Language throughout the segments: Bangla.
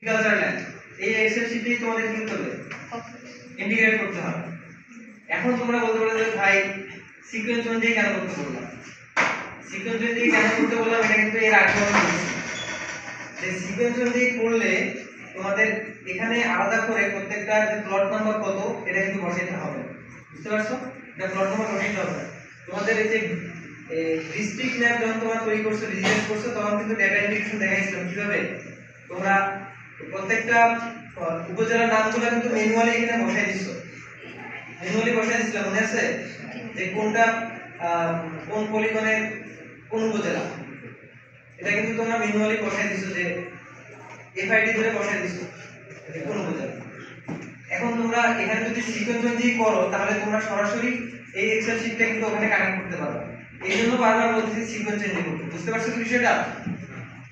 কালচার ল্যাব এই এক্সেল শীটেই তোমাদের কি করবে ইন্টিগ্রেট করতে হবে। এখন তোমরা বলতে পারো যে ভাই সিকোয়েন্স অনুযায়ী কেন করতে বললাম, সিকোয়েন্স অনুযায়ী কেন করতে বললাম এটা কিন্তু এর আগে আমি বলেছি যে সিকোয়েন্স অনুযায়ী করলে তোমাদের এখানে আলাদা করে প্রত্যেকটা যে প্লট নাম্বার কত এটা কিন্তু বসাইতে হবে, বুঝতে পারছো? এটা প্লট নাম্বার বসাইতে হবে। তোমাদের এই যে ডিস্ট্রিক্ট ম্যাপ যখন তোমরা তৈরি করছো রিজিয়ন করছো তখন কিন্তু ডেটা ইন্টিগ্রেশন দেখাইছিলাম কিভাবে তোমরা প্রত্যেকটা উপজেলার নামগুলো কিন্তু ম্যানুয়ালি এখানে বসাই দিছো, ম্যানুয়ালি বসাই দিছিলাম মনে আছে যে কোনটা কোন পলিগনের কোন উপজেলা, এটা কিন্তু তোমরা ম্যানুয়ালি বসাই দিছো যে এফআইডি ধরে বসাই দিছো যে কোন উপজেলা। এখন তোমরা এখানে যদি সিকোয়েন্স অনুযায়ী করো তাহলে তোমরা সরাসরি এই এক্সেল শীটটা কিন্তু ওখানে কানেক্ট করতে পারবে। এই জন্য বারবার বলতেছি সিকোয়েন্স অনুযায়ী করতে, বুঝতে পারছো কি বিষয়টা?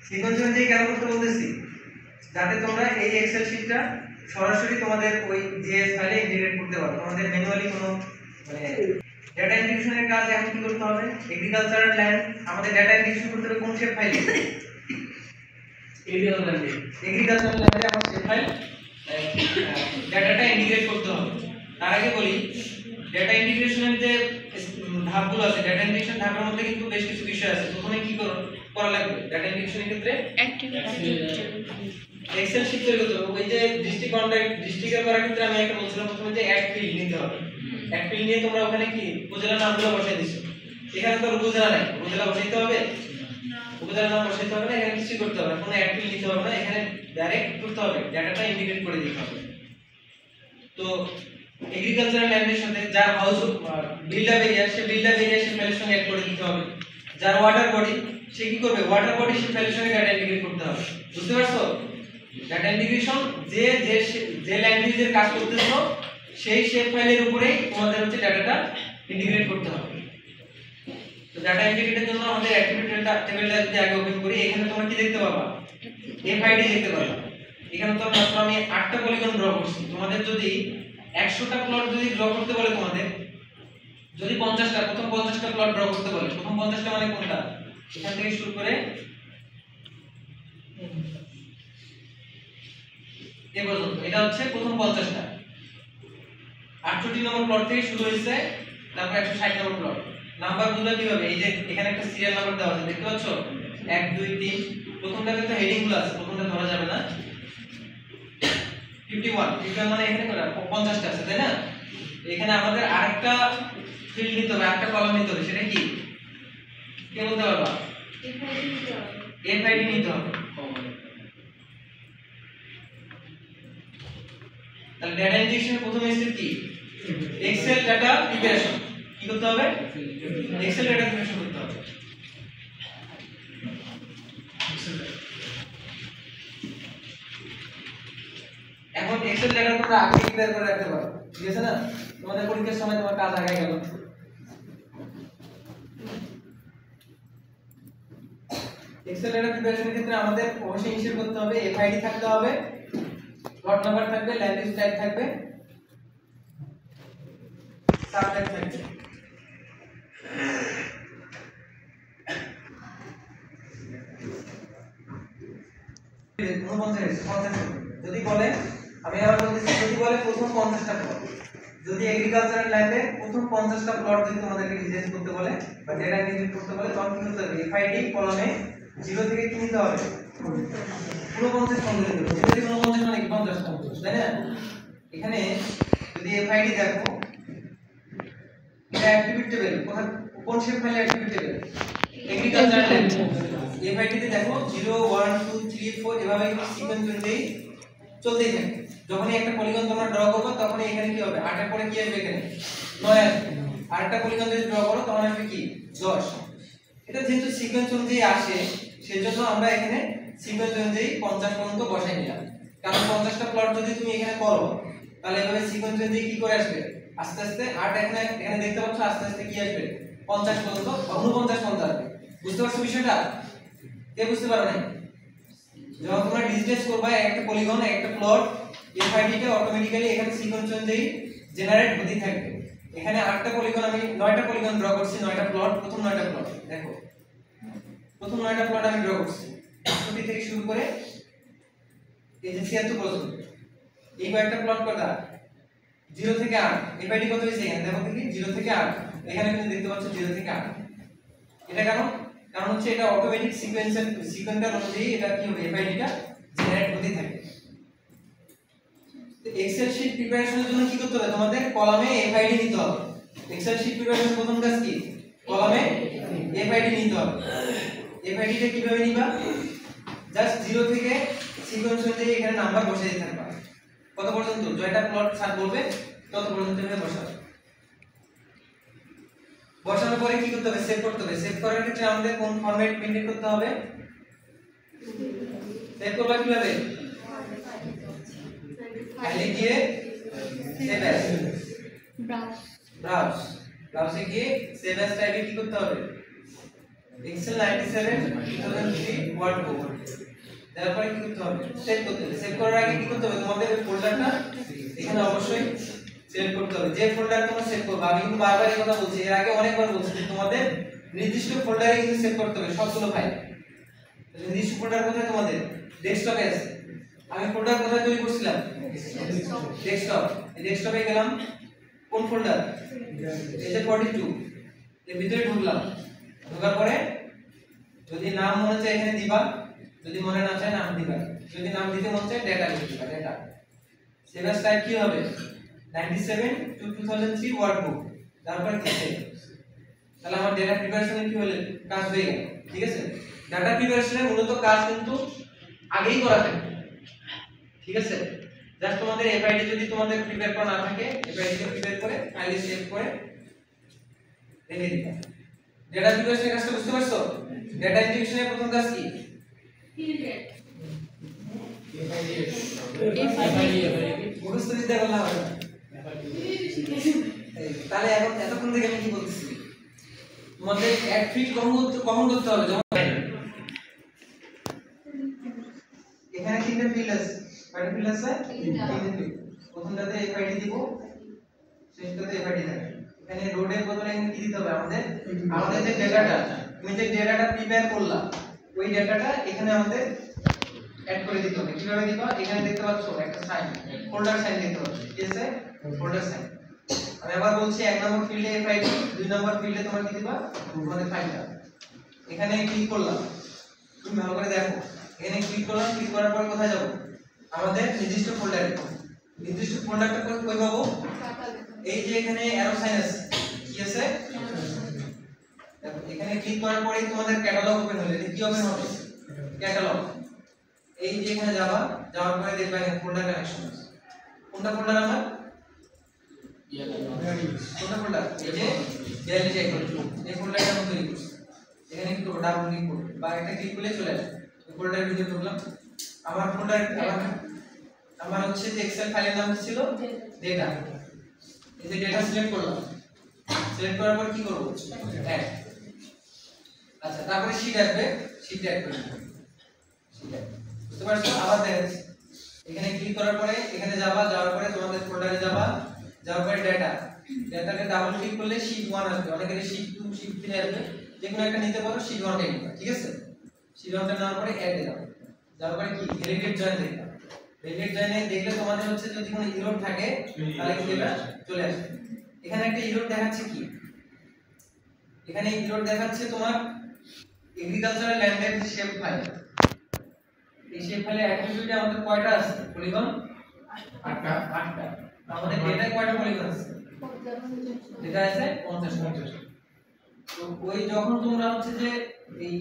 সিকোয়েন্স অনুযায়ী কেন করতে বলতেছি যাতে তোমরা এই এক্সেল শীটটা সরাসরি তোমাদের ওই জিএস ফাইলে ইন্টিগ্রেট করতে পারো। তোমাদের ম্যানুয়ালি কোনো মানে ডেটা ইন্টিগ্রেশনের কাজ এখন কি করতে হবে, এগ্রিকালচারাল ল্যান্ড আমাদের ডেটা ইন্টিগ্রেশন করতে হবে কোন শেপ ফাইলে, এগ্রিকালচারাল ল্যান্ডে আমার শেপ ফাইল ডেটাটা ইন্টিগ্রেট করতে হবে। তার আগে বলি ডেটা ইন্টিগ্রেশনের যে ধাপগুলো আছে, ডেটা ইন্টিগ্রেশন ধাপের মধ্যে কিন্তু বেশ কিছু বিষয় আছে। প্রথমে কি করা লাগবে ডেটা ইন্টিগ্রেশনের ক্ষেত্রে এক্সেল শীট তৈরি করতে হবে। ওই যে ডিস্ট্রিক্ট কন্টাক্ট ডিস্ট্রিক্টের করার ক্ষেত্রে আমি একটা বলছিলাম প্রথমে যে অ্যাড ফিল্ড নিতে হবে। অ্যাড ফিল্ড নিয়ে তোমরা ওখানে কি উপজেলার নামগুলো বসাই দিছো, এখানে তো উপজেলা নাই, উপজেলা বসাইতে হবে, উপজেলার নাম বসাইতে হবে না, এখানে কিছু করতে হবে না, কোনো অ্যাড ফিল্ড নিতে হবে না, এখানে ডাইরেক্ট করতে হবে ডাটাটা ইন্টিগ্রেট করে দিতে হবে। তো এগ্রিকালচারাল ল্যান্ডের সাথে যার হাউস বিল্ড আপ এরিয়া সে বিল্ড আপ এরিয়া সে ফাইলের সঙ্গে অ্যাড করে দিতে হবে। যার ওয়াটার বডি সে কি করবে ওয়াটার বডি সে ফাইলের সঙ্গে ডাটা ইন্টিগ্রেট করতে হবে, বুঝতে পারছো? ডাটা ইন্টিগ্রেশন যে যে যে ল্যাঙ্গুয়েজের কাজ করতেছো সেই শেপ ফাইলের উপরেই তোমাদের হচ্ছে ডাটাটা ইন্টিগ্রেট করতে হবে। তো ডাটা ইন্টিগ্রেটের জন্য আমাদের অ্যাক্টিভিটি টেবিলটা যদি আগে ওপেন করি এখানে তোমরা কি দেখতে পাবা এফআইডি দেখতে পাবা। এখানে তো মাত্র আমি 8টা পলিগন ড্র করছি। তোমাদের যদি 100টা প্লট যদি ড্র করতে বলে, তোমাদের যদি 50টা প্রথম 50টা প্লট ড্র করতে বলে, প্রথম 50টা মানে কোনটা এখান থেকে শুরু করে এই পর্যন্ত, এটা হচ্ছে প্রথম 50টা। 68 নম্বর প্লট থেকে শুরু হয়েছে, তারপর 160 নম্বর প্লট। নাম্বারগুলো কিভাবে এই যে এখানে একটা সিরিয়াল নাম্বার দেওয়া আছে দেখতে পাচ্ছ 1 2 3, প্রথমটাতে তো হেডিং গুলো আছে, প্রথমটা ধরা যাবে না। 51 মানে এখানে 50টা আছে তাই না? এখানে আমাদের আরেকটা ফিল্ড নিতে হবে, আরেকটা কলাম নিতে হবে, সেটা কি কে বলতে পারবা? এফআইডি নিতে হবে। তাহলে ডেটা ইনজেকশনের প্রথম স্টেপ কি এক্সেল ডাটা প্রিপারেশন। কি করতে হবে এক্সেল ডাটা প্রিপারেশন করতে হবে। এখন এক্সেল ডাটা তোমরা আগে প্রিপেয়ার করে রাখতে পারো, ঠিক আছে না? তোমাদের পরীক্ষার সময় তোমার কাজ আগে গেল। এক্সেল ডাটা প্রিপারেশনের ক্ষেত্রে আমাদের অবশ্যই ইনশিওর করতে হবে এফআইডি থাকতে হবে, প্লট নাম্বার থাকবে, ল্যাঙ্গুয়েজ টাইপ থাকবে, সাবজেক্ট থাকবে। যদি বলে আমি আবার বলতেছি যদি বলে প্রথম 50টা প্লট, যদি এগ্রিকালচারাল ল্যান্ডে প্রথম 50টা প্লট যদি তোমাদেরকে ডিজাইন করতে বলে বা ডেটা ইন্টিগ্রেট করতে বলে তখন কি করতে হবে এফআইডি কলমে 0 থেকে কি নিতে হবে 49 সংযোগ দিতে হবে। যদি 49 মানে কি 50 তাই না? এখানে যদি এফআইডি দেখো এটা অ্যাক্টিভিটি টেবিল, কোন শেপ ফাইলে activity table agricultural land. FID তে দেখো 0 1 2 3 4 এভাবে সিকোয়েন্স অনুযায়ী চলতেই থাকে। যখনই একটা পলিগন তোমরা ড্র করবে তখন এখানে কি হবে 8 এর পরে কি আসবে এখানে 9 আসবে। আরেকটা পলিগন যদি ড্র করো তখন আসবে কি 10। এটা যেহেতু সিকোয়েন্স অনুযায়ী আসে সেজন্য আমরা এখানে সিকোয়েন্স অনুযায়ী 50 পর্যন্ত বসাই নিলাম। কারণ 50টা প্লট যদি তুমি এখানে করো তাহলে এভাবে সিকোয়েন্স অনুযায়ী কি করে আসবে আস্তে আস্তে 8 এখানে দেখতে পাচ্ছ আস্তে আস্তে কি আসবে 50 পর্যন্ত 49 পর্যন্ত আসবে। বুঝতে পারছো বিষয়টা? কে বুঝতে পারো না? যখন তোমরা ডিসপ্লেস করবে একটা পলিগন একটা প্লট এফআইডি টা অটোমেটিক্যালি এখানে সিকোয়েন্স অনুযায়ী জেনারেট হতে থাকবে। এখানে 8টা পলিগন আমি 9টা পলিগন ড্র করছি, 9টা প্লট, প্রথম 9টা প্লট দেখো, প্রথম 9টা প্লট আমি ড্র করছি 8 থেকে শুরু করে এই যে 76 পর্যন্ত এই কয়েকটা প্লট করা 0 থেকে 8 এফআইডি কত হইছে এখানে দেখো দেখি 0 থেকে 8 এখানে কিন্তু দেখতে পাচ্ছ 0 থেকে 8 এটা কেন কারণ হচ্ছে এটা অটোমেটিক সিকোয়েন্সার অনুযায়ী এটা কি হবে এফআইডিটা জেনারেট হতে থাকে। তো এক্সেল শিট প্রিপারেশনের জন্য কি করতে হবে তোমাদের কলামে এফআইডি নিতে হবে। এক্সেল শিট প্রিপারেশনের প্রথম কাজ কি কলামে এফআইডি নিতে হবে। এফআইডিটা কিভাবে নিবা জাস্ট 0 থেকে সিকোয়েন্স অনুযায়ী এখানে নাম্বার বসিয়ে দিতে থাকবা কত পর্যন্ত জয়টা প্লট স্যার বলবে তত পর্যন্ত এভাবে বসাবে। বসানোর পরে কি করতে হবে সেভ করতে হবে। সেভ করার ক্ষেত্রে আমাদের কোন ফরম্যাট মেইনটেইন করতে হবে সেভ করবা কিভাবে ফাইলে গিয়ে সেভ অ্যাজ ব্রাউজে গিয়ে সেভ অ্যাজ টাইপে কি করতে হবে এক্সেল 97 2003 ওয়ার্ড বুক তারপরে কি করতে হবে সেভ করতে হবে। সেভ করার আগে কি করতে হবে তোমাদের ফোল্ডারটা এখানে অবশ্যই সেভ করতে হবে। যে ফোল্ডার তোমরা সেভ করবে আমি কিন্তু বারবার এই কথা বলছি এর আগে অনেকবার বলছি তোমাদের নির্দিষ্ট ফোল্ডারে কিন্তু সেভ করতে হবে সবগুলো ফাইল। নির্দিষ্ট ফোল্ডার কোথায় তোমাদের ডেস্কটপে আছে। আমি ফোল্ডার কোথায় তৈরি করছিলাম ডেস্কটপ। এই ডেস্কটপে গেলাম কোন ফোল্ডার এই যে 42 এর ভিতরে ঢুকলাম। ঢোকার পরে যদি নাম মনে চায় এখানে দিবা যদি মনে না চায় নাম দিবা যদি নাম দিতে মন চায় ডেটা লিখে দিবা ডেটা। সেভ অ্যাজ টাইপ কি হবে 97 to 2003 ওয়ার্ড বুক তারপর কি সেভ। তাহলে আমার ডেটা প্রিপারেশনের কি হলো কাজ হয়ে গেল। ঠিক আছে ডাটা প্রিপারেশনের মূলত কাজ কিন্তু আগেই করা থাকে। ঠিক আছে জাস্ট তোমাদের এফআইডি যদি তোমাদের প্রিপেয়ার করা না থাকে এফআইডি কে প্রিপেয়ার করে ফাইলে সেভ করে রেখে দিবা। ডেটা প্রিপারেশনের কাজটা বুঝতে পারছো। ডেটা ইন্টিগ্রেশনের প্রথম কাজ কি মুখস্থ বিদ্যা করলে হবে না। তাহলে এখন এতক্ষণ থেকে আমি কি বলতেছি তোমাদের অ্যাড ফিট কখন করতে হবে যেমন এখানে তিনটা ফিল্ড আছে কয়টা ফিল্ড আছে তিনটা ফিল্ড। প্রথমটাতে এফআইডি দিব শেষটাতে এফআইডি থাকবে। এখানে রোডের বদলে এখানে কি দিতে হবে আমাদের যে ডেটাটা তুমি যে ডেটাটা প্রিপেয়ার করলা ওই ডেটাটা এখানে আমাদের অ্যাড করে দিতে হবে। কিভাবে দিবা এখানে দেখতে পাচ্ছ একটা সাইন ফোল্ডার সাইন দিতে হবে। কি আছে ফোল্ডার সাইন। আমি আবার বলছি 1 নম্বর ফিল্ডে এফআইডি 2 নম্বর ফিল্ডে তোমরা কি দিবা তোমাদের ফাইলটা। এখানে ক্লিক করলাম তুমি ভালো করে দেখো এখানে ক্লিক করলাম ক্লিক করার পর কোথায় যাব আমাদের নির্দিষ্ট ফোল্ডারে। নির্দিষ্ট ফোল্ডারটা কই পাবো এই যে এখানে অ্যারো সাইন আছে কি আছে দেখো এখানে ক্লিক করার পরেই তোমাদের ক্যাটালগ ওপেন হলো। এটা কি ওপেন হবে ক্যাটালগ। এই যে এখানে যাওয়ার পরে দেখবা এখানে ফোল্ডার কানেকশন আছে। কোনটা ফোল্ডার আমার কোনটা ফোল্ডার এই যে গ্যালারি চেক করো এই ফোল্ডারটা আমি তৈরি করছি। এখানে কি করব ডাবল ক্লিক করব বা একটা ক্লিক করলে চলে আসবে ফোল্ডারের ভিতরে ঢুকলাম। আমার ফোল্ডার আমার হচ্ছে যে এক্সেল ফাইলের নাম ছিল ডেটা। এই যে ডেটা সিলেক্ট করলাম সিলেক্ট করার পর কি করব অ্যাড। আচ্ছা তারপরে শীট আসবে শীট অ্যাড করব শীট অ্যাড বুঝতে পারছো। আবার দেখাচ্ছি এখানে ক্লিক করার পরে এখানে যাওয়ার পরে তোমাদের ফোল্ডারে যাওয়ার পরে ডেটাকে ডাবল ক্লিক করলে শীট 1 আসবে। অনেকের শীট 2 শীট 3 আসবে যে কোনো একটা নিতে পারো শীট 1 টাই নিবা। ঠিক আছে শীট 1 টা নেওয়ার পরে অ্যাড এ যাওয়ার পরে কি রিলেটেড জয়েন দেখবা। রিলেটেড জয়েনে দেখলে তোমাদের হচ্ছে যদি কোনো ইরর থাকে তাহলে কি এটা চলে আসবে। এখানে একটা ইরর দেখাচ্ছে কি এখানে ইরর দেখাচ্ছে তোমার এগ্রিকালচারাল ল্যান্ডের শেপ ফাইল। এই শেপ ফাইলে অ্যাট্রিবিউটে আমাদের কয়টা আছে পলিগন 8টা। আমাদের ডেটায় কয়টা পলিগন আছে ডেটা আছে 50। তো ওই যখন তোমরা হচ্ছে যে এই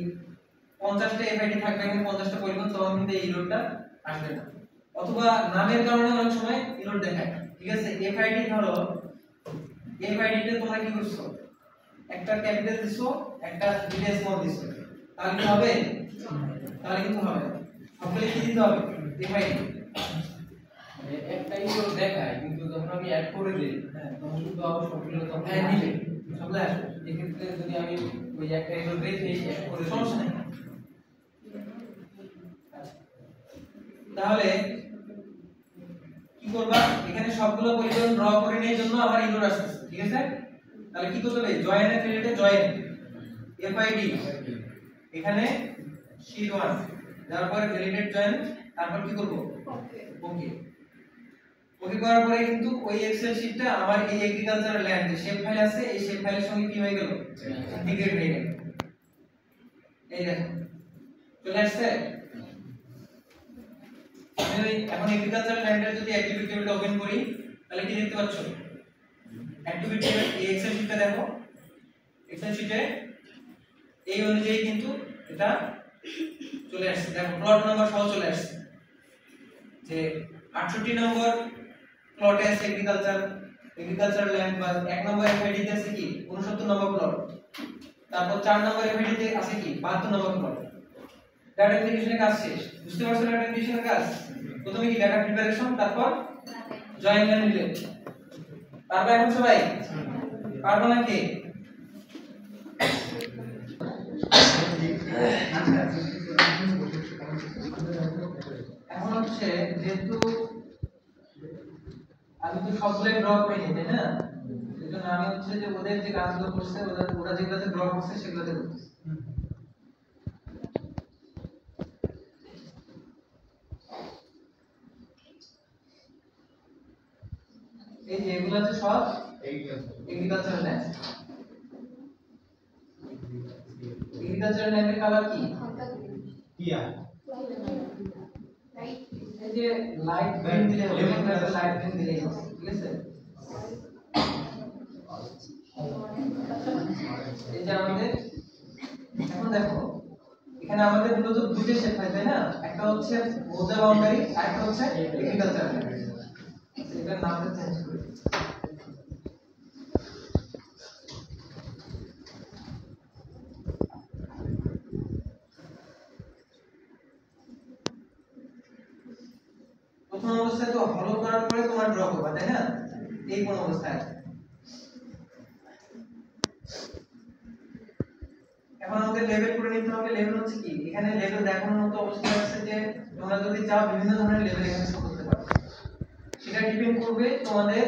50টা এফআইডি থাকবে এখানে 50টা পলিগন তখন কিন্তু এই ইররটা আসবে না। অথবা নামের কারণে অনেক সময় ইরর দেখায়। ঠিক আছে এফআইডি ধরো এফআইডি তে তোমরা কি করছো একটা ক্যাপিটাল দিছো একটা স্মল দিছো তাহলে কি হবে তাহলে কিন্তু হবে তাহলে কি দিতে হবে এফআইডি একটাই তো দেখায় কিন্তু যখন আমি অ্যাড করে দিই তখন কিন্তু আবার সবগুলো তখন নিবে সবগুলো আসবে। এক্ষেত্রে যদি আমি ওই একটা এরর রেখে অ্যাড করে সমস্যা নেই। তাহলে কি করবা এখানে সবগুলো পলিগন ড্র করে নেওয়ার জন্য আমার ইরর আসছে। ঠিক আছে তাহলে কি করতে হবে জয়েন এর রিলেটে জয়েন এফআইডি এখানে শীট 1 তারপর রিলেটেড জয়েন তারপর কি করব ওকে ওকে করার পরে কিন্তু ওই এক্সেল শীটটা আমার এই এগ্রিকালচারাল ল্যান্ড যে শেপ ফাইল আছে এই শেপ ফাইলের সঙ্গে কি হয়ে গেল ইন্টিগ্রেট হয়ে গেল এই দেখো চলে আসছে আমি এখন এগ্রিকালচারাল ল্যান্ডের যদি অ্যাক্টিভিটি টেবিল ওপেন করি তাহলে কি দেখতে পাচ্ছ অ্যাক্টিভিটি টেবিল এই এক্সেল শীটটা দেখো এক্সেল শীটে এই অনুযায়ী কিন্তু এটা চলে আসছে দেখো প্লট নাম্বার সহ চলে আসছে যে 68 নম্বর প্লটে আছে এগ্রিকালচারাল ল্যান্ড বা 1 নম্বর এফআইডি তে আছে কি 69 নম্বর প্লট তারপর 4 নম্বর এফআইডি তে আছে কি 72 নম্বর প্লট ডাটা ইন্টিগ্রেশনের কাজ শেষ বুঝতে পারছো ডাটা ইন্টিগ্রেশনের কাজ প্রথমে কি ডাটা প্রিপারেশন তারপর জয়েন এন্ড রিলেট পারবে এখন সবাই পারবে নাকি এখন হচ্ছে যেহেতু আমি তো সবগুলো ড্র করে নিই তাই না এজন্য আমি হচ্ছে যে ওদের যে কাজগুলো করছে ওরা যেগুলোতে ড্র করছে সেগুলোতে করতেছি এই যে এগুলো আছে সব এগ্রিকালচারাল ল্যান্ড এগ্রিকালচারাল ল্যান্ডের কালার কি এই যে লাইট গ্রিন দিলে হবে লাইট গ্রিন দিলে হবে ঠিক আছে এই যে আমাদের এখন দেখো এখানে আমাদের মূলত দুটো শেপ হয় তাই না একটা হচ্ছে মোজা বাউন্ডারি আর একটা হচ্ছে এগ্রিকালচারাল ল্যান্ড এটার নামটা চেঞ্জ করে প্রথম অবস্থায় তো হলো করার পরে তোমার ড্র করবা তাই না এই কোন অবস্থায় এখন আমাদের লেভেল করে নিতে হবে লেভেল হচ্ছে কি এখানে লেভেল দেখানোর মতো অবস্থা আছে যে তোমরা যদি চাও বিভিন্ন ধরনের লেভেল এখানে শো করতে পারো সেটা ডিপেন্ড করবে তোমাদের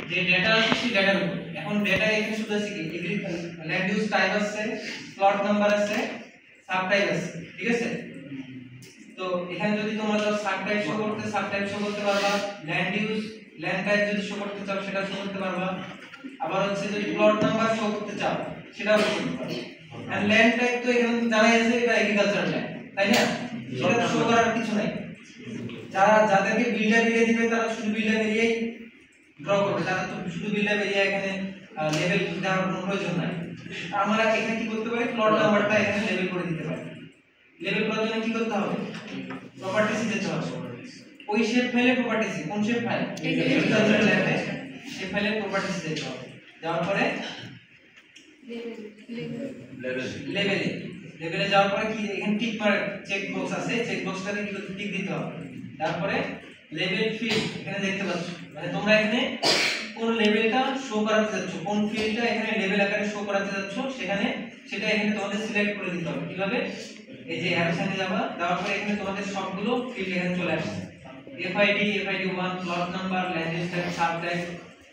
যে ডেটা আছে সেই ডেটার উপর এখন ডেটা এখানে শুধু আছে কি ল্যান্ড ইউজ টাইপ আছে প্লট নাম্বার আছে সাব টাইপ আছে ঠিক আছে তো এখানে যদি তোমরা সাব টাইপ শো করতে পারবা ল্যান্ড ইউজ ল্যান্ড টাইপ যদি শো করতে চাও সেটা শো করতে পারবা আবার হচ্ছে যদি প্লট নাম্বার শো করতে চাও সেটাও শো করতে পারবা আর ল্যান্ড টাইপ তো এখানে জানাই আছে এটা এগ্রিকালচারাল ল্যান্ড তাই না সেটা শো করার কিছু নাই যাদেরকে বিল্ডার এরিয়া দিবে তারা শুধু বিল্ডার এরিয়াই ড্র করবে তারা তো শুধু বিল্ডার এরিয়া এখানে লেভেল দেওয়ার কোনো প্রয়োজন নাই আমরা এখানে কি করতে পারি প্লট নাম্বারটা এখানে লেভেল করে দিতে পারি লেভেল করার জন্য কি করতে হবে প্রপার্টিজ দিতে হবে ওই শেপ ফাইলে প্রপার্টিজ কোন শেপ ফাইল এগ্রিকালচারাল ল্যান্ডে শেপ ফাইলে প্রপার্টিজ দিতে হবে যাওয়ার পরে লেভেলে যাওয়ার পরে কি এখানে টিক মার্ক চেক বক্স আছে চেক বক্সটাতে কি টিক দিতে হবে তারপরে লেভেল ফিল্ড এখানে দেখতে পাচ্ছ মানে তোমরা এখানে কোন লেভেলটা শো করাতে যাচ্ছ কোন ফিল্ডটা এখানে লেভেল আকারে শো করাতে যাচ্ছ সেখানে সেটা এখানে তোমাদের সিলেক্ট করে দিতে হবে কিভাবে এই যে অ্যারো সাইনে যাবা দেওয়ার পরে এখানে তোমাদের সবগুলো ফিল্ড এখানে চলে আসছে FID 1 plot number land use type sub type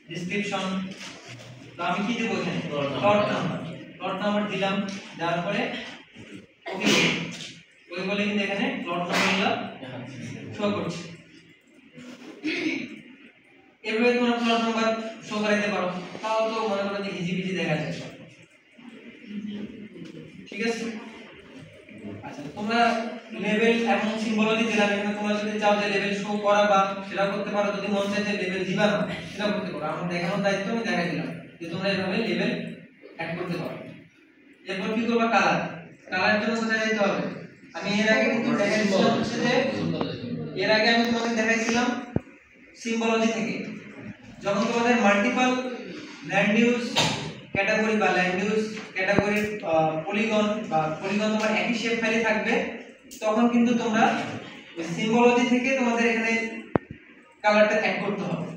description তো আমি কি দেব এখানে প্লট নাম্বার দিলাম দেওয়ার পরে ওকে ওই বলে কিন্তু এখানে প্লট নাম্বারগুলো শো করছে এভাবে তোমরা প্লট নাম্বার শো করাইতে পারো তাও তো মনে করো যে ইজি দেখা যায় ঠিক আছে আচ্ছা তোমরা লেভেল এবং সিম্বলজি দিলাম এখানে তোমরা যদি চাও যে লেভেল শো করাবা সেটা করতে পারো যদি মন চায় যে লেভেল দিবা না সেটা করতে পারো আমার দেখানোর দায়িত্ব আমি দেখাই দিলাম যে তোমরা এইভাবে লেভেল অ্যাড করতে পারো এরপর কি করবা কালার জন্য কোথায় যেতে হবে আমি এর আগে কিন্তু দেখাইছিলাম হচ্ছে যে এর আগে আমি তোমাদের দেখাইছিলাম সিম্বলজি থেকে যখন তোমাদের মাল্টিপল ল্যান্ড ইউজ ক্যাটাগরি বা ল্যান্ড ইউজ ক্যাটাগরি পলিগন বা পলিগন তোমার একই শেপ ফাইলে থাকবে তখন কিন্তু তোমরা সিম্বলজি থেকে তোমাদের এখানে কালারটা অ্যাড করতে হবে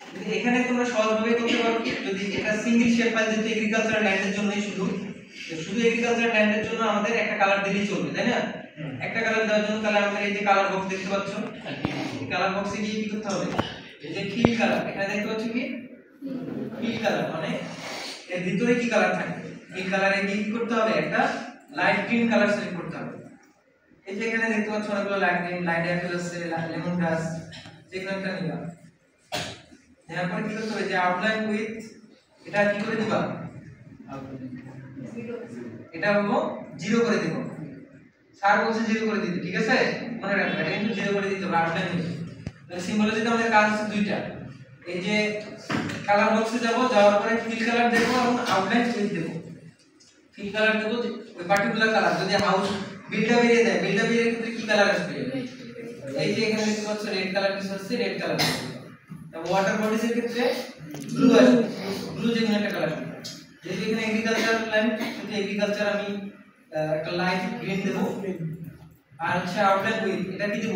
যদি এখানে তোমরা সহজভাবে করতে পারো যদি এটা সিঙ্গেল শেপ ফাইল যেটা এগ্রিকালচারাল ল্যান্ডের জন্যই শুধু এগ্রিকালচারাল ল্যান্ডের জন্য আমাদের একটা কালার দিলেই চলবে তাই না একটা কালার দেওয়ার জন্য তাহলে আমাদের এই যে কালার বক্স দেখতে পাচ্ছ এই কালার বক্সে গিয়ে কি করতে হবে এই যে ফিল কালার এখানে দেখতে পাচ্ছ কি ফিল কালার মানে এর ভিতরে কি কালার থাকে ফিল কালারে গিয়ে কি করতে হবে একটা লাইট গ্রিন কালার সিলেক্ট করতে হবে এই যে এখানে দেখতে পাচ্ছ অনেকগুলো লাইন অ্যাপেল আছে, লেমন গ্রাস, যেগুলো একটা নিবা। এরপর কি করতে হবে যে আউটলাইন উইথ এটা কি করে দিবা, এটা হলো 0 করে দিব। স্যার বলছে 0 করে দিতে, ঠিক আছে মনে রাখবে এটা কিন্তু 0 করে দিতে হবে আউটলাইন উইথ। তাহলে সিম্বলজিতে আমাদের কাজ আছে দুইটা, এই যে কালার বক্সে যাব, যাওয়ার পরে ফিল কালার দেব এবং আউটলাইন উইথ দেব। ফিল কালার দেব ওই পার্টিকুলার কালার, যদি হাউস বিল্ডটা বেরিয়ে দেয়, বিল্ডটা বেরিয়ে ক্ষেত্রে কি কালার আসবে, এই যে এখানে দেখতে পাচ্ছ রেড কালার কিছু আসছে, রেড কালার। এবং ওয়াটার বডিজ এর ক্ষেত্রে ব্লু আসবে, ব্লু যে কোনো একটা কালার। যদি এখানে এগ্রিকালচার ল্যান্ড, যদি এগ্রিকালচার আমি একটা লাইট গ্রিন দেব। আর হচ্ছে আউটলাইন উইথ এটা কি দেব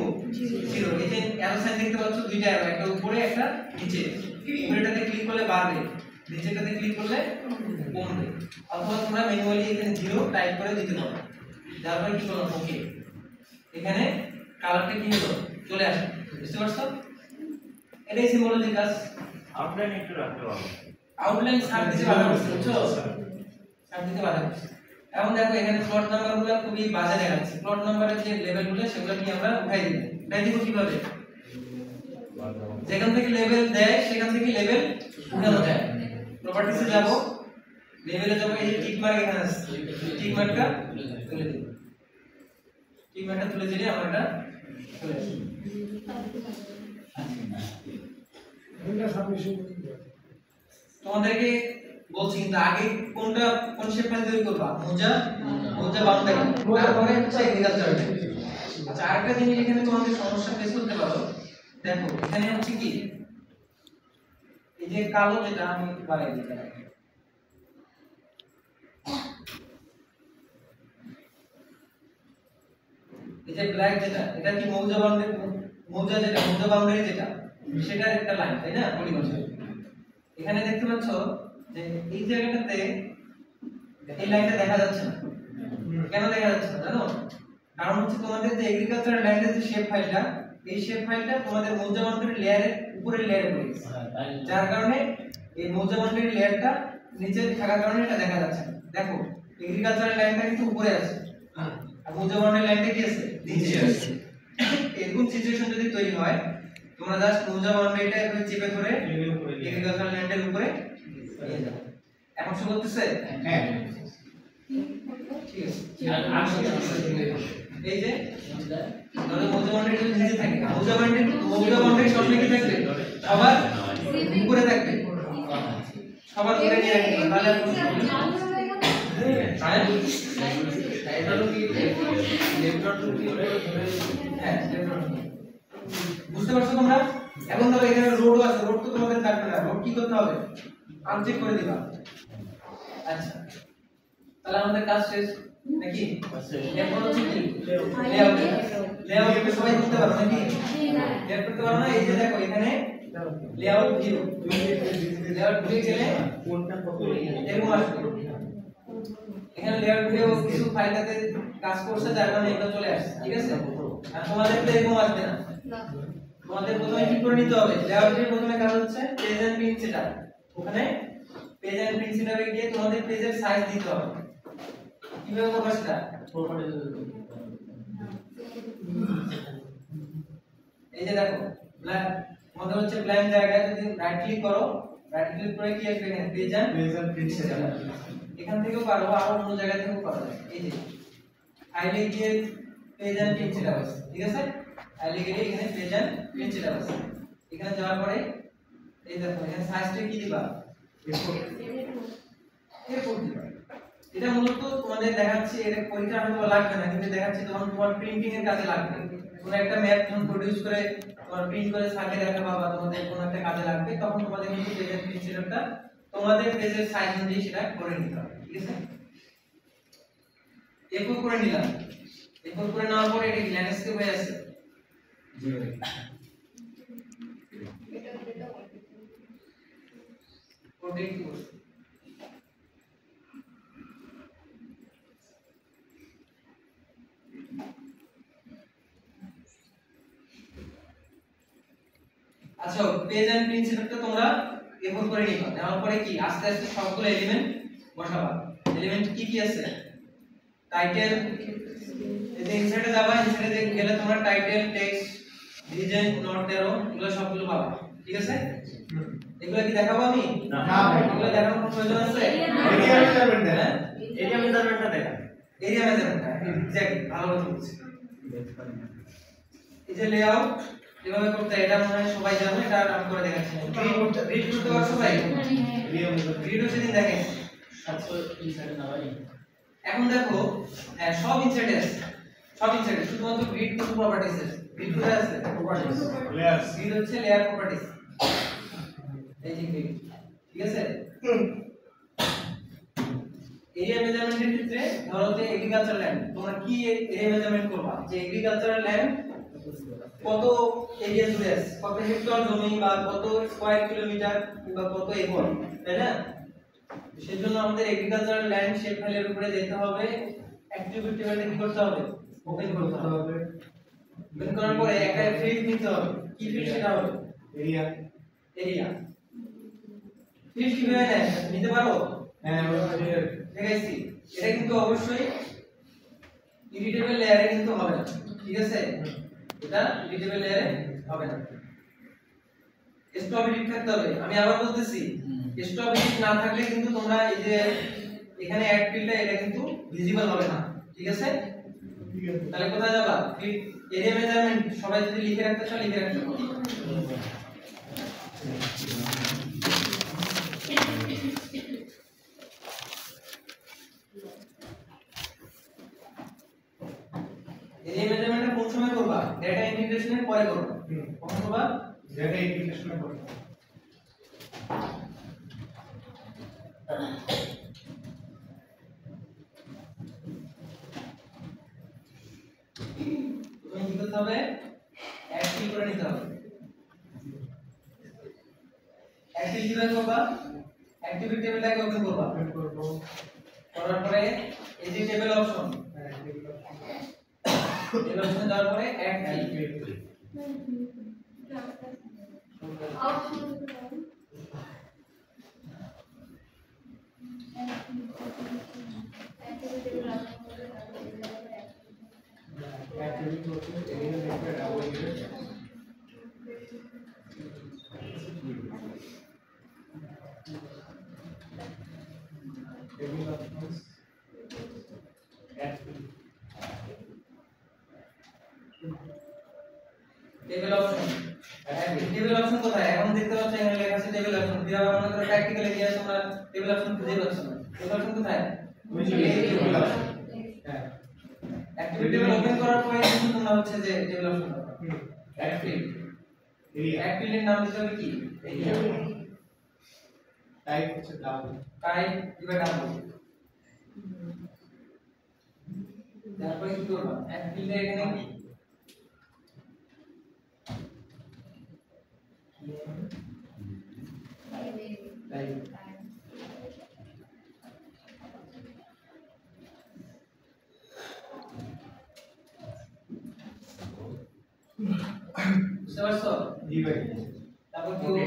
0। এই যে অ্যারো সাইন দেখতে পাচ্ছ দুইটা অ্যারো, একটা উপরে একটা নিচে। উপরেটাতে ক্লিক করলে বাড়বে, নিচেটাতে ক্লিক করলে কমবে। অথবা তোমরা ম্যানুয়ালি এখানে 0 টাইপ করে দিতে পারো। তারপরে কি করলাম ওকে, এখানে কালারটা কি হলো চলে আসে, বুঝতে পারছো? এটাই সিম্বলজি কাজ। আউটলাইন একটু রাখতে হবে, আউটলাইন সাব দিতে বাধা করছে, বুঝছো? সাব দিতে বাধা করছে। এখন দেখো এখানে প্লট নাম্বারগুলো খুবই বাজে দেখাচ্ছে। প্লট নাম্বারের যে লেভেলগুলো সেগুলো কি আমরা উঠাই দিব। উঠাই দিব কিভাবে? যেখান থেকে লেভেল দেয় সেখান থেকে লেভেল উঠানো যায়। প্রপার্টিসে যাব, লেভেলে যাব, এই যে টিক মার্ক এখানে আছে, টিক মার্কটা তুলে দেব। টিক মার্কটা তুলে দিলে আমার এটা চলে আসবে। তোমাদেরকে বলছি কিন্তু আগে কোনটা কোন শেপ ফাইল তৈরি করবা, মোজা বাউন্ডারি, তারপরে হচ্ছে এগ্রিকালচার। আচ্ছা আরেকটা জিনিস এখানে তোমাদের সমস্যা ফেস করতে পারো, দেখো এখানে হচ্ছে কি এই যে কালো, যেটা আমি একটু বাড়াই দিতে পারি, এই যে ব্ল্যাক যেটা, এটা কি মৌজা বাউন্ডারি, মৌজা যেটা মৌজা বাউন্ডারি যেটা, সেটার একটা লাইন, তাই না? পরিভাষা এখানে দেখতে পাচ্ছ যে এই জায়গাটাতে এই লাইনটা দেখা যাচ্ছে না। কেন দেখা যাচ্ছে না জানো? কারণ হচ্ছে তোমাদের যে এগ্রিকালচারাল ল্যান্ডের যে শেপ ফাইলটা, এই শেপ ফাইলটা তোমাদের মৌজা বাউন্ডারি লেয়ারের উপরের লেয়ারে পড়ে গেছে, যার কারণে এই মৌজা বাউন্ডারি লেয়ারটা নিচে থাকার কারণে এটা দেখা যাচ্ছে না। দেখো এগ্রিকালচারাল ল্যান্ডটা কিন্তু উপরে আছে, আর মৌজা বাউন্ডারি ল্যান্ডটা কি আছে নিচে আছে। এরকম সিচুয়েশন যদি তৈরি হয়, তোমরা জাস্ট মৌজা বাউন্ডারিটা এভাবে চেপে ধরে এগ্রিকালচারাল ল্যান্ডের উপরে নিয়ে যাও। এখন শুরু করতেছে? হ্যাঁ ঠিক আছে। এই যে ধরো মৌজা বাউন্ডারি যদি নিচে থাকে, মৌজা বাউন্ডারি সবসময় কি থাকবে, সবার উপরে থাকবে, সবার উপরে নিয়ে রাখবে, তাহলে বুঝতে পারছো তোমরা? এখন ধরো এখানে রোডও আছে, রোড তো তোমাদের থাকবে না, রোড কি করতে হবে আনচেক করে দিবা। আচ্ছা তাহলে আমাদের কাজ শেষ নাকি? এখন হচ্ছে কি লেআউট, লেআউট সবাই করতে পারো নাকি? লেআউট করতে পারো না? এই যে দেখো এখানে লেআউট ভিউ, লেআউট ভিউ গেলে কোনটা কত এরকম আসবে। এখানে লেআউট ভিউ কিছু ফাইলটাতে কাজ করছে, যার কারণে এটা চলে আসছে, ঠিক আছে? আর তোমাদের তো এরকম আসবে না, তোমাদের প্রথমে কি করে নিতে হবে, লেআউট ভিউ প্রথমে কাজ হচ্ছে পেজ এন্ড প্রিন্ট সেটআপ। ওখানে পেজ এন্ড প্রিন্ট সেটআপে গিয়ে তোমাদের পেজের সাইজ দিতে হবে। কিভাবে করবে সেটা? এই যে দেখো আমাদের হচ্ছে ব্ল্যাঙ্ক জায়গায় যদি রাইট ক্লিক করো, রাইট ক্লিক করে কি আসবে এখানে পেজ এন্ড প্রিন্ট সেটআপ। এখান থেকেও পারো, আর অন্য জায়গা থেকেও পারো। এই যে ফাইলে গিয়ে পেজ এন্ড প্রিন্ট সেটআপ আছে, ঠিক আছে? ফাইলে গিয়ে এখানে পেজ এন্ড প্রিন্ট সেটআপ আছে। এখানে যাওয়ার পরে এই দেখো এখানে সাইজটা কি দিবা, এরপর দিবা। এটা মূলত তোমাদের দেখাচ্ছি, এটা পরীক্ষা হয়তো লাগবে না, কিন্তু দেখাচ্ছি তখন তোমার প্রিন্টিং এর কাজে লাগবে। কোনো একটা ম্যাপ যখন প্রোডিউস করে তোমার প্রিন্ট করে সাথে রাখা বা তোমাদের কোনো একটা কাজে লাগবে, তখন তোমাদের কিন্তু পেজের প্রিন্ট সেটআপটা তোমাদের পেজের সাইজ অনুযায়ী সেটা করে নিতে হবে, ঠিক আছে? এরপর করে নিলাম, এরপর করে নেওয়ার পরে এটা ল্যান্ডস্কেপ হয়ে আছে। ওটাই কি বলছো? আচ্ছা পেজ এন্ড প্রিন্ট সেটআপটা তোমরা এরপর করে নিবা। নেওয়ার পরে কি আস্তে আস্তে সবগুলো এলিমেন্ট বসাবা। এলিমেন্ট কি কি আছে? টাইটেল, এই যে যে ইনসার্টে যাবা, ইনসার্টে গেলে তোমরা title, text, reason, note, arrow এগুলো সবগুলো পাবা। ঠিক আছে? এগুলো কি দেখাবো আমি? না। এগুলো দেখানোর কোনো প্রয়োজন আছে? এরিয়া মেজারমেন্ট দেখা। হ্যাঁ? এরিয়া মেজারমেন্টটা দেখা। এরিয়া মেজারমেন্ট এক্স্যাক্টলি ভালো কথা বলছি। এই যে লেআউট কিভাবে করতে হয় এটা মনে হয় সবাই জানো, এটা আমি করে দেখাচ্ছি। গ্রিড করতে পারো সবাই? এরিয়া মেজারমেন্ট গ্রিডও সেদিন দেখেন। 700 ইনসাইডে না ভাই। এখন দেখো সব ইনসাইডে আছে, সব ইনসাইডে, শুধুমাত্র গ্রিড কিছু প্রপার্টিজ আছে। গ্রিড কোথায় আছে? প্রপার্টিজ। লেয়ার্স গ্রিড হচ্ছে লেয়ার প্রপার্টিজ। এই যে গ্রিড, ঠিক আছে? এরিয়া মেজারমেন্টের ক্ষেত্রে ধরো যে এগ্রিকালচার ল্যান্ড, তোমরা কি এরিয়া মেজারমেন্ট করবা? যে এগ্রিকালচারাল ল্যান্ড কত এরিয়া জুড়ে আছে, কত হেক্টর জমি বা কত স্কয়ার কিলোমিটার কিংবা কত একর, তাই না? সেজন্য আমাদের এগ্রিকালচারাল ল্যান্ড শেপ ফাইলের উপরে যেতে হবে, অ্যাক্টিভিটি টেবিলটা কি করতে হবে? ওপেন করতে হবে। ওপেন করার পরে একটা ফিল্ড নিতে হবে। কি ফিল্ড সেটা হবে? এরিয়া। এরিয়া। ফিল্ড কিভাবে নেয় নিতে পারো? হ্যাঁ ওই দেখাইছি। এটা কিন্তু অবশ্যই ইরিটেবল লেয়ারে কিন্তু হবে না, ঠিক আছে? এটা ইরিটেবল লেয়ারে হবে না, স্টপ এডিট থাকতে হবে। আমি আবার বলতেছি, স্টপ এডিট না থাকলে কিন্তু তোমরা এই যে এখানে অ্যাড ফিল্ডটা এটা কিন্তু ভিজিবল হবে না, ঠিক আছে? তাহলে কোথায় যাবা? ফিল্ড এরিয়া মেজারমেন্ট সবাই যদি লিখে রাখতে চাও লিখে রাখতে পারো। এরিয়া মেজারমেন্টটা কোন সময় করবা? ডেটা ইন্টিগ্রেশনের পরে করবা। কখন করবা? ডেটা ইন্টিগ্রেশনের পর। তুমি কি করতে হবে? অ্যাড ফিল করে নিতে হবে। অ্যাড ফিল কিভাবে করবা? অ্যাক্টিভিটি টেবিলটাকে ওপেন করবা। ওপেন করব। করার পরে এই যে টেবিল অপশন, টেবিল অপশন দেওয়ার পরে অ্যাড ফিল। অ্যাক্টিভিটি হচ্ছে area measurement double unit. Table options table option, table option কোথায়? এখন দেখতে পাচ্ছ এখানে লেখা আছে টেবিল অপশন। কিভাবে মনে করো প্র্যাকটিক্যালি গিয়ে তোমরা টেবিল অপশন খুঁজে পাচ্ছ না। টেবিল অপশন কোথায়? ওই যে এই টেবিল অপশন। হ্যাঁ অ্যাক্টিভিটি টেবিল ওপেন করার পরে কিন্তু তোমরা হচ্ছে যে টেবিল অপশন পাবা। Add field, area. অ্যাড ফিল্ডের নাম দিতে হবে কি? এরিয়া। টাইপ হচ্ছে ডাবল। টাইপ দিবে ডাবল। তারপরে কি করবা? অ্যাড ফিল্ডে এখানে টাইপ বুঝতে পারছো? জি ভাই। তারপর কি ওকে?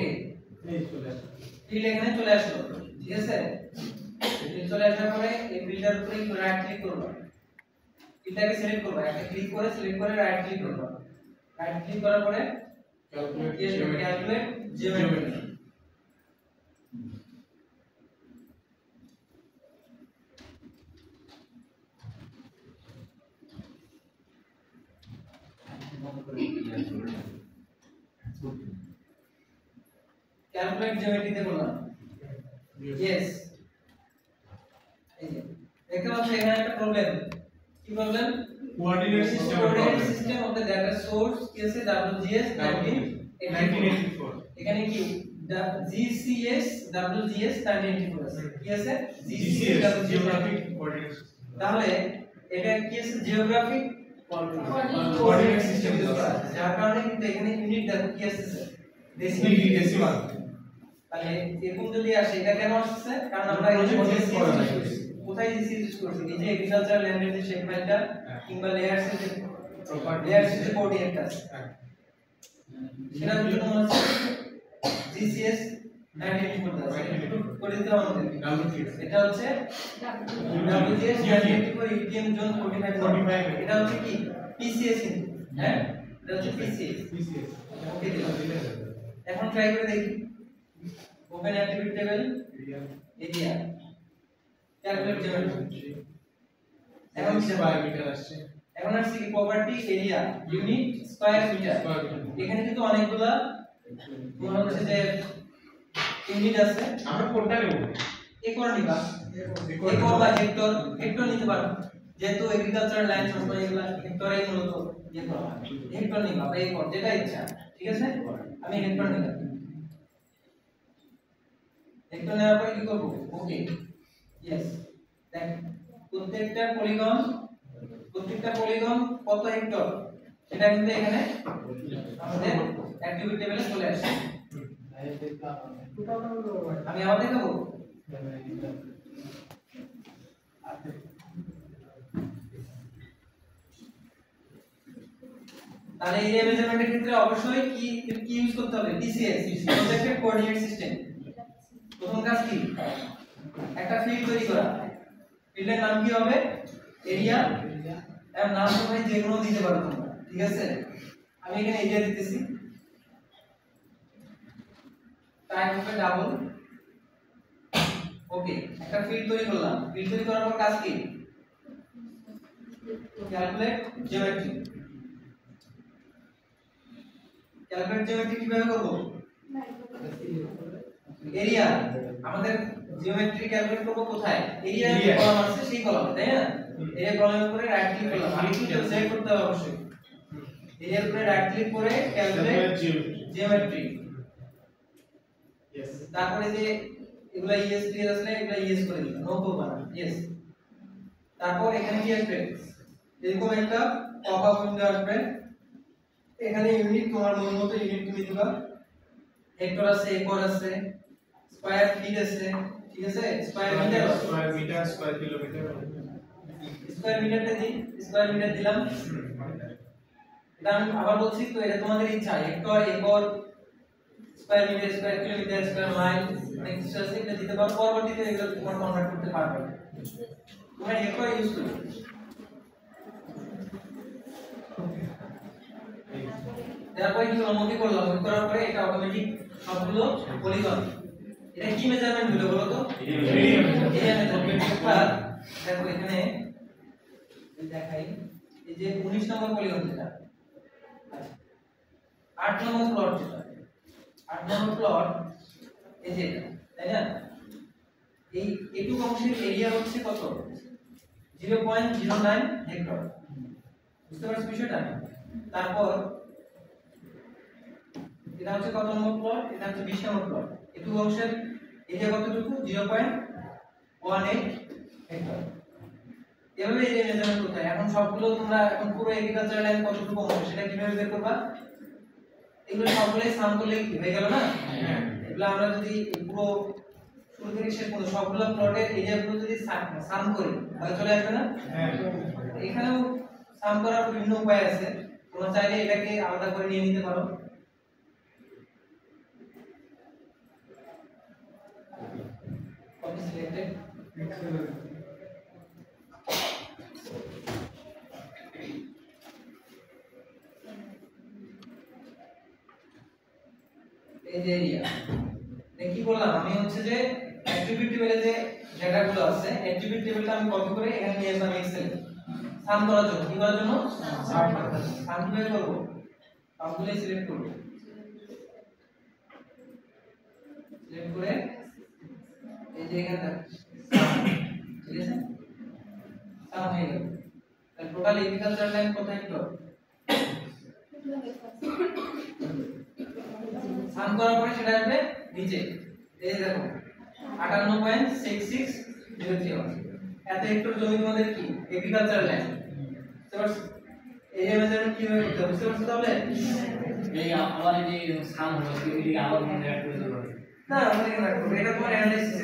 এই চলে আসে। ফিল্ড এখানে চলে আসলো, ঠিক আছে? ফিল্ড চলে আসার পরে এই ফিল্ডের উপরে রাইট ক্লিক করবা। ফিল্ডটাকে সিলেক্ট করবা, একটা ক্লিক করে সিলেক্ট করে রাইট ক্লিক করবা। রাইট ক্লিক করার পরে ক্যালকুলেট জিওমেট্রি। ক্যালকুলেট জিওমেট্রিতে করলাম। ইয়েস। এই যে দেখতে পাচ্ছ এখানে একটা প্রবলেম। কি problem? Coordinate system coordinate system of the data source কি আছে? WGS 1984। এখানে কি GCS WGS 1984 আছে। কি আছে? GCS geographic coordinate system. তাহলে এটা কি আছে? জিওগ্রাফিক কোঅর্ডিনেট সিস্টেম যার কারণে কিন্তু এখানে ইউনিট দেখো কি আসছে? ডেসিমাল। তাহলে এরকম যদি আসে এটা কেন আসছে? কারণ আমরা এই যে কোথায় জিসিএস ইউজ করছি? এই যে এগ্রিকালচারাল ল্যান্ডের যে শেপ ফাইলটা কিংবা লেয়ারস এর যে লেয়ারস এর যে কোঅর্ডিনেটটা আছে সেটা কিন্তু তোমার হচ্ছে GCS 1984 আছে। একটু করে দিতে হবে আমাদের এটা হচ্ছে WGS for ATM zone 45 এটা হচ্ছে কি PCS হ্যাঁ এটা হচ্ছে PCS ওকে দিলাম এখন ট্রাই করে দেখি open attribute table area calculate geometry এখন স্কয়ার মিটার আসছে এখন আসছে কি property area unit square metre এখানে কিন্তু অনেকগুলা তোমার হচ্ছে যে ইউনিট আছে আমরা কোনটা নেব একর নিবা একর বা হেক্টর হেক্টর নিতে পারো যেহেতু এগ্রিকালচারাল ল্যান্ড সবসময় এগুলা হেক্টরে মূলত ইয়ে করা হয় হেক্টর নিবা বা একর যেটা ইচ্ছা ঠিক আছে আমি হেক্টর নিলাম হেক্টর নেওয়ার পরে কি করব ওকে ইয়েস দেখ প্রত্যেকটা পলিগন কত হেক্টর সেটা কিন্তু এখানে আমাদের অ্যাক্টিভিটি টেবিলে চলে আসে আমি আবার দেখাবো তাহলে এই মেজারমেন্টের ক্ষেত্রে অবশ্যই কি ইউজ করতে হবে TCS প্রজেক্টেড কোঅর্ডিনেট সিস্টেম প্রথম কাজ কি একটা ফিল্ড তৈরি করা ফিল্ডের নাম কি হবে এরিয়া এর নাম তোমরা যে কোনো দিতে পারো তোমরা ঠিক আছে আমি এখানে এরিয়া দিতেছি টাইপ হবে ডাবল ওকে একটা ফিল্ড তৈরি করলাম ফিল্ড তৈরি করার পর কাজ কি ক্যালকুলেট জিওমেট্রি কিভাবে করব এরিয়া আমাদের জিওমেট্রি ক্যালকুলেট করব কোথায় এরিয়া যে কলাম আছে সেই কলামে তাই না এরিয়া কলামের উপরে রাইট ক্লিক করলাম আমি কি সিলেক্ট করতে হবে অবশ্যই এরিয়ার উপরে রাইট ক্লিক করে ক্যালকুলেট জিওমেট্রি यस তারপরে যে এগুলা ইএস দিয়ে আসলে এগুলা ইএস করে দিলাম নো প্রবলেম यस তারপর এখানে কি আসবে এরকম একটা পপআপ উইন্ডো আসবে এখানে ইউনিট তোমার মন মতো ইউনিট তুমি দিবা হেক্টর আছে একর আছে স্কয়ার ফিট আছে ঠিক আছে square metre square kilometre square মিটারটা দিই স্কয়ার মিটার দিলাম এটা আমি আবার বলছি তো এটা তোমাদের ইচ্ছা hectare acre square metre square kilometre square mile next আছে এটা দিতে পারো পরবর্তীতে এগুলো তোমার কনভার্ট করতে পারবে তোমরা হেক্টর ইউজ করো তারপরে কি অনুমতি করলাম করার পরে এটা অটোমেটিক সবগুলো পলিগন এটা কি মেজারমেন্ট হলো বলো তো এরিয়া মেজারমেন্ট অর্থাৎ দেখো এখানে দেখাই এই যে 19 নম্বর পলিগন যেটা আচ্ছা 8 নম্বর প্লট যেটা 8 নম্বর প্লট এই যে এটা তাই না এই এটুকু অংশের এরিয়া হচ্ছে কত 0.09 হেক্টর বুঝতে পারছো বিষয়টা তারপর এটা হচ্ছে কত নম্বর প্লট এটা হচ্ছে 20 নম্বর প্লট এটুকু অংশের এরিয়া কতটুকু 0.18 হেক্টর এভাবে এরিয়া মেজারমেন্ট করতে হয় এখন সবগুলো তোমরা এখন পুরো এগ্রিকালচার ল্যান্ড কতটুকু হবে সেটা কিভাবে বের করবা এগুলো সবগুলাই সাম করলে কি হয়ে গেল না হ্যাঁ এগুলো আমরা যদি পুরো শুরু থেকে শেষ পর্যন্ত সবগুলো প্লটের এরিয়াগুলো যদি সাম করি তাহলে চলে আসবে না হ্যাঁ এখানেও সাম করার বিভিন্ন উপায় আছে তোমরা চাইলে এটাকে আলাদা করে নিয়ে নিতে পারো copy selected এই যে এরিয়া কি বললাম আমি হচ্ছে যে অ্যাট্রিবিউট টেবিলে যে ডেটাগুলো আছে অ্যাট্রিবিউট টেবিলটা আমি কপি করে এখানে নিয়ে আসলাম এক্সেল সাম করার জন্য কি করার জন্য সাম করার জন্য সাম কিভাবে করব সবগুলো সিলেক্ট করব সিলেক্ট করে এই যে এখানে ঠিক আছে সাম হয়ে গেল তাহলে টোটাল এগ্রিকালচার ল্যান্ড কত হেক্টর সাম করার পরে সেটা আসবে নিচে এই যে দেখো 58.6603 এত হেক্টর জমি তোমাদের কি এগ্রিকালচার ল্যান্ড এরিয়া মেজারমেন্ট কিভাবে করতে হবে বুঝতে পারছো তাহলে এই আমার এই যে সাম হলো এই আবার মনে রাখতে হবে না আমাদের এটা তোমার অ্যানালাইসিস